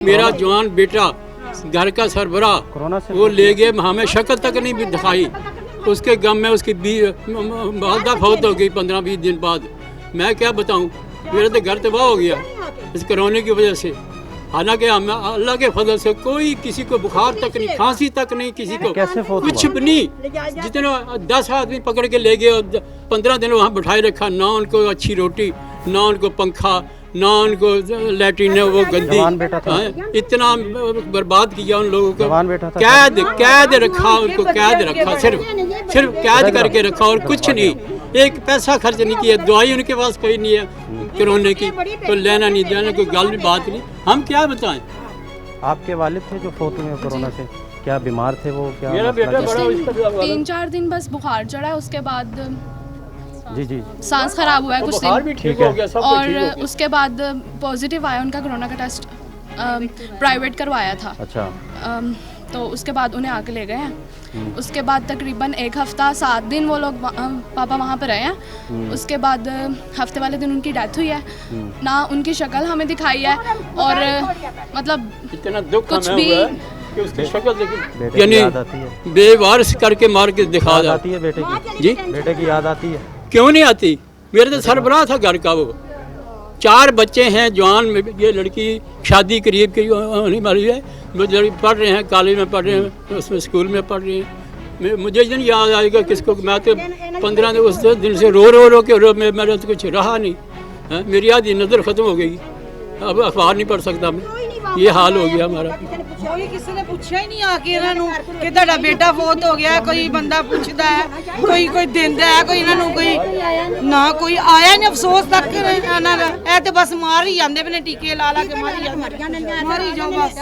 मेरा जवान बेटा घर का सरबरा वो ले गए, हमें शक्ल तक नहीं भी दिखाई। उसके गम में उसकी वालदा फौत हो गई 15-20 दिन बाद। मैं क्या बताऊं, मेरा तो घर तबाह हो गया इस कोरोना की वजह से। हालांकि हम अल्लाह के फजल से कोई किसी को बुखार तक नहीं, खांसी तक नहीं, किसी को कुछ भी नहीं। जितने 10 आदमी पकड़ के ले गए और 15 दिन वहाँ बैठाए रखा, ना उनको अच्छी रोटी, ना उनको पंखा, ना उनको लैट्रिन, वो गंदी, इतना बर्बाद किया उन लोगों को। कैद रखा, उनको कैद रखा, सिर्फ कैद करके रखा और कुछ नहीं। एक पैसा खर्च नहीं किया, दवाई उनके पास कोई नहीं है कोरोना की, तो लेना नहीं देना कोई गल बात नहीं। हम क्या बताएं। आपके वालिद थे जो फोत हुए कोरोना से, क्या बीमार थे वो? क्या मेरा बेटा बड़ा 3-4 दिन बस बुखार चढ़ा, उसके बाद जी सांस खराब हुआ है कुछ दिन, ठीक हो गया, सब कुछ ठीक हो और गया। उसके बाद पॉजिटिव आया उनका कोरोना का टेस्ट, प्राइवेट करवाया था। अच्छा। तो उसके बाद उन्हें आके ले गए हैं। उसके बाद तकरीबन 1 हफ्ता 7 दिन वो लोग पापा वहाँ पर रहे हैं। उसके बाद हफ्ते वाले दिन उनकी डेथ हुई है। ना उनकी शक्ल हमें दिखाई है, और मतलब इतना दुख कुछ हमें भी हुआ है कि उसकी शक्ल देखी, बेटे की याद आती है, यानी बेवारस करके मार के दिखा याद दे। आती है बेटे की? जी, बेटे की याद आती है? क्यों नहीं आती? मेरे तो सरबराह था घर का वो। 4 बच्चे हैं जवान में, ये लड़की शादी करीब की होने वाली है, वो लड़की पढ़ रहे हैं, कॉलेज में पढ़ रहे हैं, उसमें स्कूल में पढ़ रही हैं। मुझे दिन याद आएगा किसको, मैं तो 15 दिन उस दिन से रो के मेरा तो कुछ रहा नहीं है। मेरी आधी नज़र ख़त्म हो गई, अब अखबार नहीं पढ़ सकता मैं, ये हाल हो गया हमारा। कोई किसी ने पूछा ही नहीं आके इन्हों कि ਤੁਹਾਡਾ बेटा फौत हो गया। कोई बंदा पूछता है, कोई देंदा है, कोई इन्हों कोई ना कोई आया नहीं। अफसोस तक इन्हों दा, ए ते बस मार ही जांदे ने, टीके ला के मारी जाओ बस।